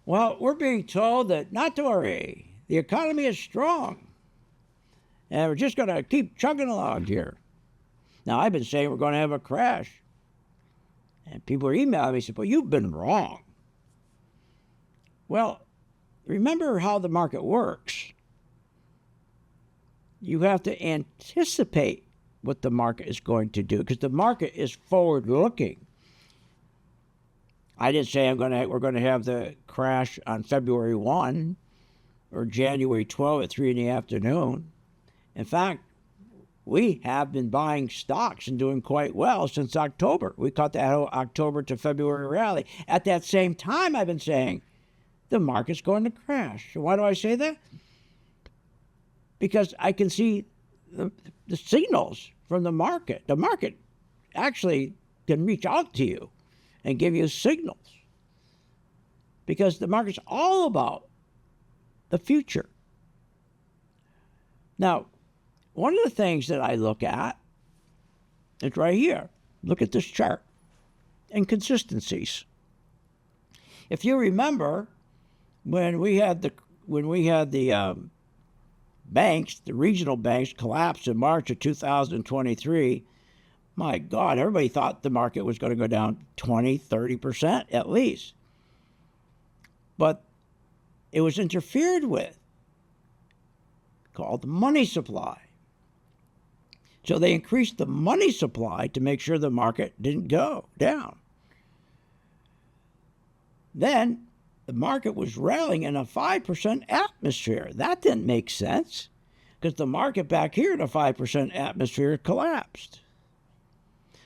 Well, we're being told that not to worry. The economy is strong. And we're just going to keep chugging along here. Now, I've been saying we're going to have a crash. And people are emailing me and saying, well, you've been wrong. Well, remember how the market works. You have to anticipate what the market is going to do because the market is forward-looking. I didn't say we're going to have the crash on February 1 or January 12 at 3 in the afternoon. In fact, we have been buying stocks and doing quite well since October. We caught that October to February rally. At that same time, I've been saying the market's going to crash. So why do I say that? Because I can see the signals from the market. The market actually can reach out to you and give you signals because the market's all about the future. Now, one of the things that I look at is right here. Look at this chart. Inconsistencies. If you remember, when we had the banks, the regional banks collapsed in March of 2023, my God, everybody thought the market was going to go down 20, 30% at least. But it was interfered with, called the money supply. So they increased the money supply to make sure the market didn't go down. Then the market was rallying in a 5% atmosphere. That didn't make sense because the market back here in a 5% atmosphere collapsed.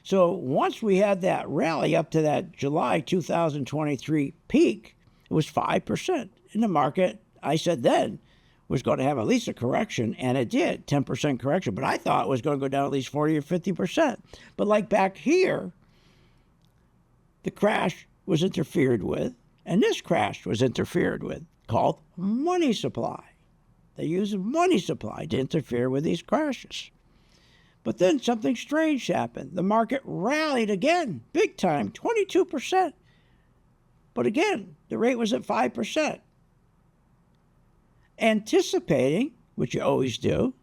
So once we had that rally up to that July 2023 peak, it was 5%. And the market, I said then, was going to have at least a correction, and it did, 10% correction. But I thought it was going to go down at least 40 or 50%. But like back here, the crash was interfered with, and this crash was interfered with, called money supply. They use money supply to interfere with these crashes. But then something strange happened. The market rallied again, big time, 22%. But again, the rate was at 5%. Anticipating, which you always do,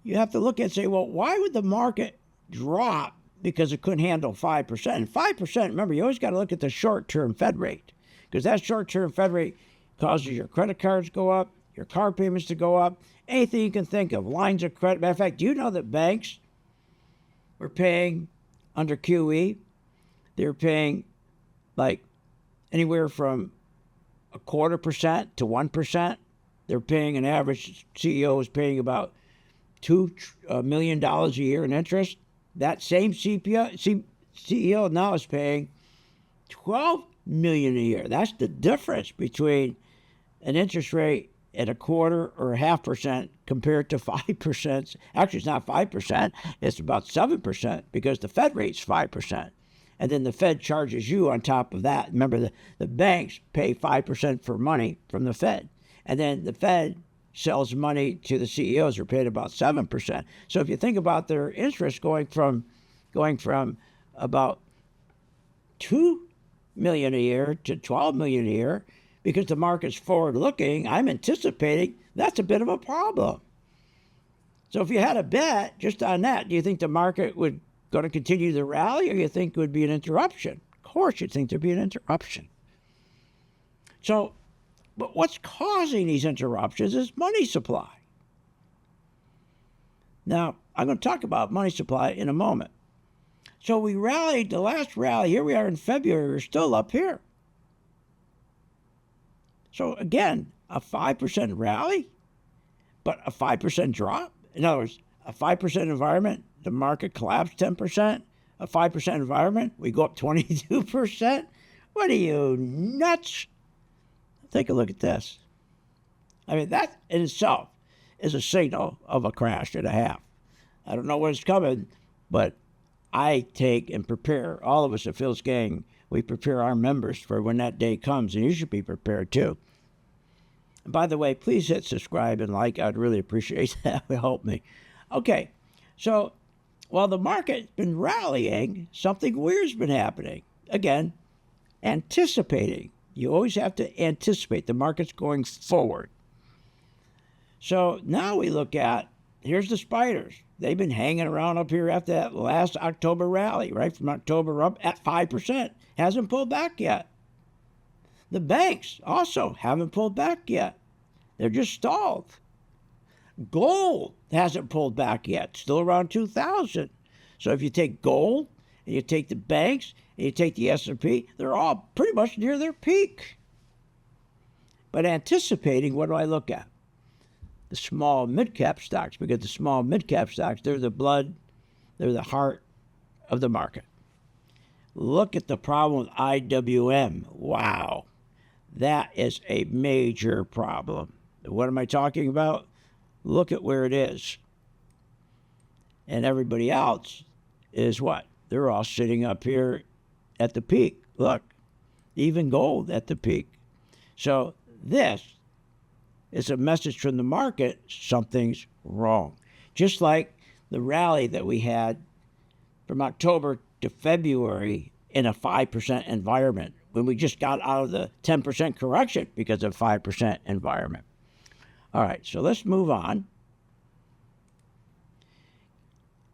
you have to look and say, well, why would the market drop because it couldn't handle 5%? And 5%, remember, you always got to look at the short-term Fed rate because that short-term Fed rate causes your credit cards to go up, your car payments to go up, anything you can think of, lines of credit. Matter of fact, do you know that banks were paying under QE? They were paying like anywhere from 0.25% to 1%. They're paying an average CEO is paying about $2 million a year in interest. That same CEO now is paying $12 million a year. That's the difference between an interest rate at 1/4 or 0.5% compared to 5%. Actually, it's not 5%. It's about 7% because the Fed rate's 5%. And then the Fed charges you on top of that. Remember, the banks pay 5% for money from the Fed. And then the Fed sells money to the CEOs who are paid about 7%. So if you think about their interest going from about $2 million a year to $12 million a year, because the market's forward-looking, I'm anticipating that's a bit of a problem. So if you had a bet just on that, do you think the market would going to continue the rally, or you think it would be an interruption? Of course you'd think there'd be an interruption. So, but what's causing these interruptions is money supply. Now, I'm going to talk about money supply in a moment. So we rallied, the last rally, here we are in February, we're still up here. So again, a 5% rally, but a 5% drop. In other words, a 5% environment, the market collapsed 10%. A 5% environment, we go up 22%. What are you, nuts? Take a look at this. I mean, that in itself is a signal of a crash and a half. I don't know what's coming, but I take and prepare, all of us at Phil's Gang, we prepare our members for when that day comes, and you should be prepared too. And by the way, please hit subscribe and like. I'd really appreciate that. It would help me. Okay, so while the market's been rallying, something weird's been happening. Again, anticipating You always have to anticipate the market's going forward. So now we look at, here's the spiders. They've been hanging around up here after that last October rally, right? From October up at 5%. Hasn't pulled back yet. The banks also haven't pulled back yet. They're just stalled. Gold hasn't pulled back yet, still around 2,000. So if you take gold and you take the banks and you take the S&P, they're all pretty much near their peak. But anticipating, what do I look at? The small mid-cap stocks, because the small mid-cap stocks, they're the blood, they're the heart of the market. Look at the problem with IWM. Wow, that is a major problem. What am I talking about? Look at where it is. And everybody else is what? They're all sitting up here at the peak. Look, even gold at the peak. So this is a message from the market, something's wrong. Just like the rally that we had from October to February in a 5% environment, when we just got out of the 10% correction because of 5% environment. All right, so let's move on.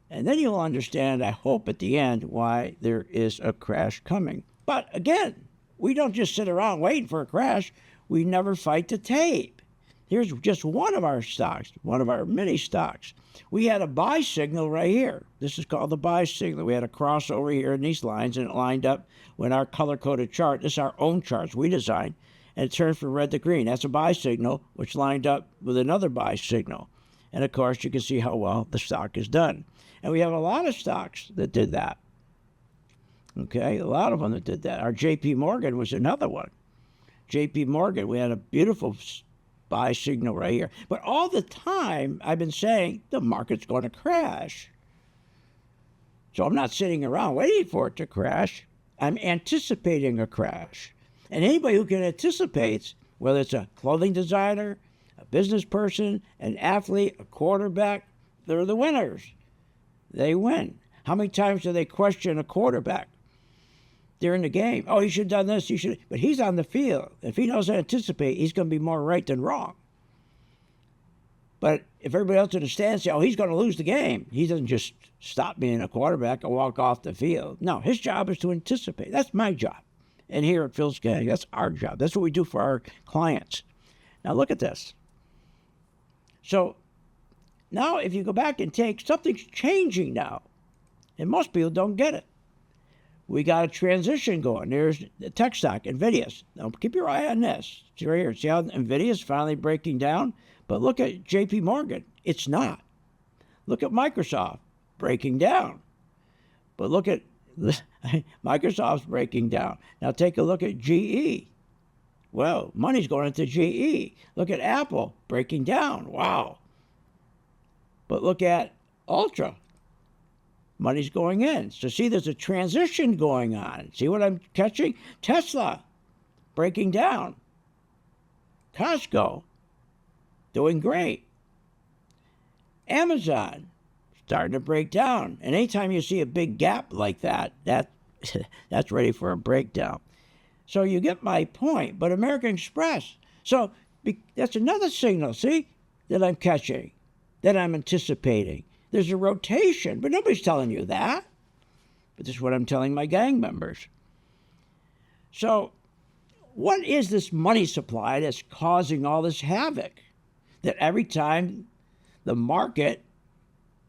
And then you'll understand, I hope at the end, why there is a crash coming. But again, we don't just sit around waiting for a crash. We never fight the tape. Here's just one of our stocks, one of our many stocks. We had a buy signal right here. This is called the buy signal. We had a crossover here in these lines, and it lined up with our color-coded chart. This is our own charts we designed, and it turned from red to green. That's a buy signal, which lined up with another buy signal. And, of course, you can see how well the stock is done. And we have a lot of stocks that did that. Okay, a lot of them that did that. Our J.P. Morgan was another one. J.P. Morgan, we had a beautiful buy signal right here. But all the time, I've been saying the market's going to crash. So I'm not sitting around waiting for it to crash. I'm anticipating a crash. And anybody who can anticipate, whether it's a clothing designer, a business person, an athlete, a quarterback, they're the winners. They win. How many times do they question a quarterback during the game? Oh, he should have done this. He should. But he's on the field. If he knows how to anticipate, he's going to be more right than wrong. But if everybody else in the stands says, oh, he's going to lose the game, he doesn't just stop being a quarterback and walk off the field. No, his job is to anticipate. That's my job. And here at Phil's Gang, that's our job. That's what we do for our clients. Now look at this. So now if you go back and take, something's changing now. And most people don't get it. We got a transition going. There's the tech stock, NVIDIA. Now keep your eye on this. See right here. See how NVIDIA is finally breaking down? But look at J.P. Morgan. It's not. Look at Microsoft breaking down. But look at Microsoft's breaking down. Now take a look at GE. Well, money's going into GE. Look at Apple breaking down. Wow. But look at Ultra. Money's going in. So see, there's a transition going on. See what I'm catching? Tesla breaking down. Costco doing great. Amazon starting to break down. And anytime you see a big gap like that, that's ready for a breakdown. So you get my point. But American Express. So that's another signal, see, that I'm catching, that I'm anticipating. There's a rotation, but nobody's telling you that. But this is what I'm telling my gang members. So what is this money supply that's causing all this havoc? That every time the market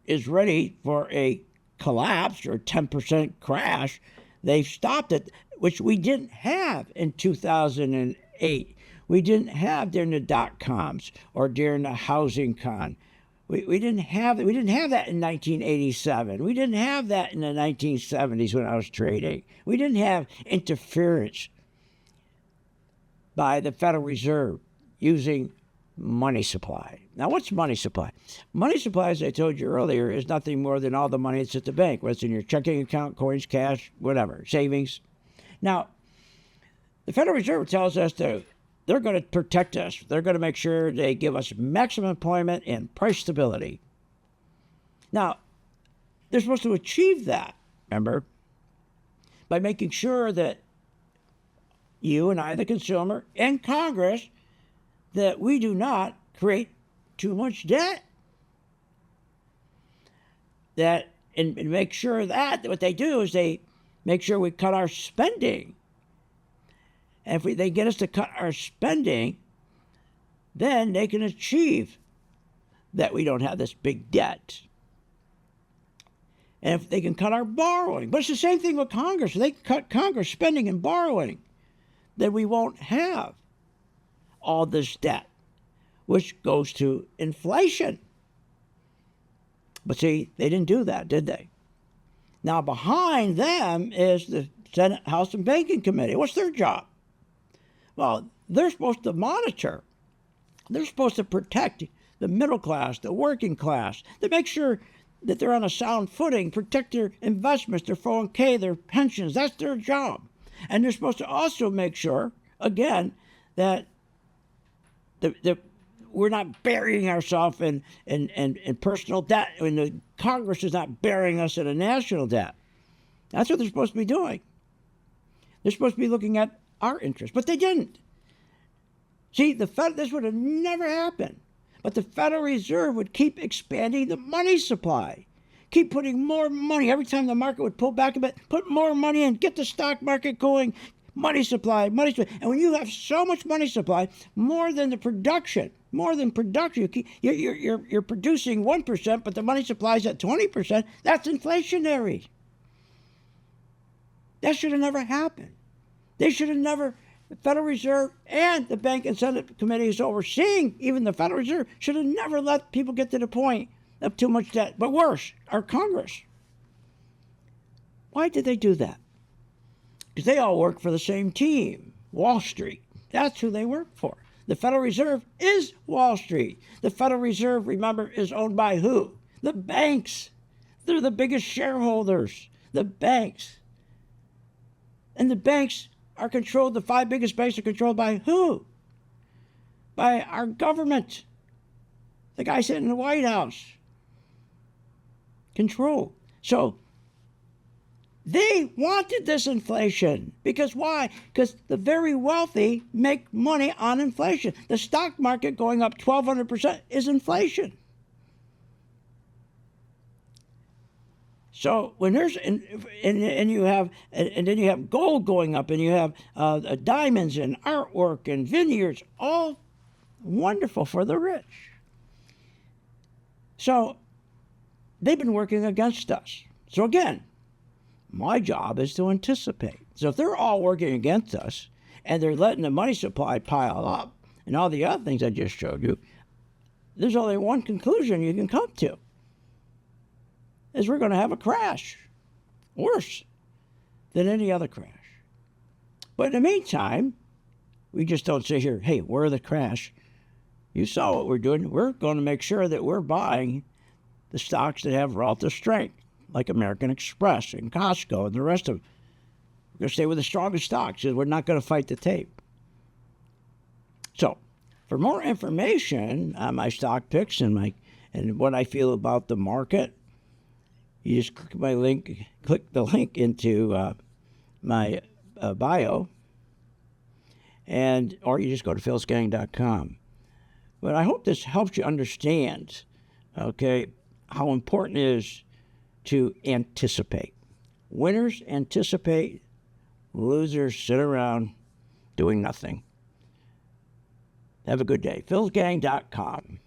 is ready for a collapse or 10% crash, they've stopped it, which we didn't have in 2008. We didn't have during the dot-coms or during the housing con. We didn't have that. We didn't have that in 1987. We didn't have that in the 1970s when I was trading. We didn't have interference by the Federal Reserve using money supply. Now, what's money supply? Money supply, as I told you earlier, is nothing more than all the money that's at the bank, whether it's in your checking account, coins, cash, whatever, savings. Now, the Federal Reserve tells us they're going to protect us. They're going to make sure they give us maximum employment and price stability. Now, they're supposed to achieve that, remember, by making sure that you and I, the consumer, and Congress, that we do not create too much debt. And make sure that what they do is they make sure we cut our spending. And if they get us to cut our spending, then they can achieve that we don't have this big debt. And if they can cut our borrowing, but it's the same thing with Congress. If they cut Congress spending and borrowing, then we won't have all this debt, which goes to inflation. But see, they didn't do that, did they? Now, behind them is the Senate House and Banking Committee. What's their job? Well, they're supposed to monitor. They're supposed to protect the middle class, the working class, to make sure that they're on a sound footing, protect their investments, their 401k, their pensions. That's their job. And they're supposed to also make sure, again, that we're not burying ourselves in personal debt, when the Congress is not burying us in a national debt. That's what they're supposed to be doing. They're supposed to be looking at our interests, but they didn't. See, this would have never happened. But the Federal Reserve would keep expanding the money supply, keep putting more money. Every time the market would pull back a bit, put more money in, get the stock market going, money supply, money supply. And when you have so much money supply, more than production, you're producing 1%, but the money supply is at 20%. That's inflationary. That should have never happened. They should have never. The Federal Reserve and the Bank and Senate committees overseeing even the Federal Reserve should have never let people get to the point of too much debt. But worse, our Congress. Why did they do that? Because they all work for the same team, Wall Street. That's who they work for. The Federal Reserve is Wall Street. The Federal Reserve, remember, is owned by who? The banks. They're the biggest shareholders, the banks. And the banks are controlled, the 5 biggest banks are controlled by who? By our government. The guy sitting in the White House. Control. So they wanted this inflation. Because why? Because the very wealthy make money on inflation. The stock market going up 1,200% is inflation. So when there's and you have and then you have gold going up, and you have diamonds and artwork and vineyards, all wonderful for the rich. So they've been working against us. So again, my job is to anticipate. So if they're all working against us and they're letting the money supply pile up and all the other things I just showed you, there's only one conclusion you can come to. Is we're going to have a crash, worse than any other crash. But in the meantime, we just don't sit here, hey, we're the crash. You saw what we're doing. We're going to make sure that we're buying the stocks that have relative strength, like American Express and Costco and the rest of them. We're going to stay with the strongest stocks, and we're not going to fight the tape. So, for more information on my stock picks and what I feel about the market, you just click the link into my bio, or you just go to philsgang.com. But I hope this helps you understand, okay, how important it is to anticipate. Winners anticipate, losers sit around doing nothing. Have a good day. philsgang.com.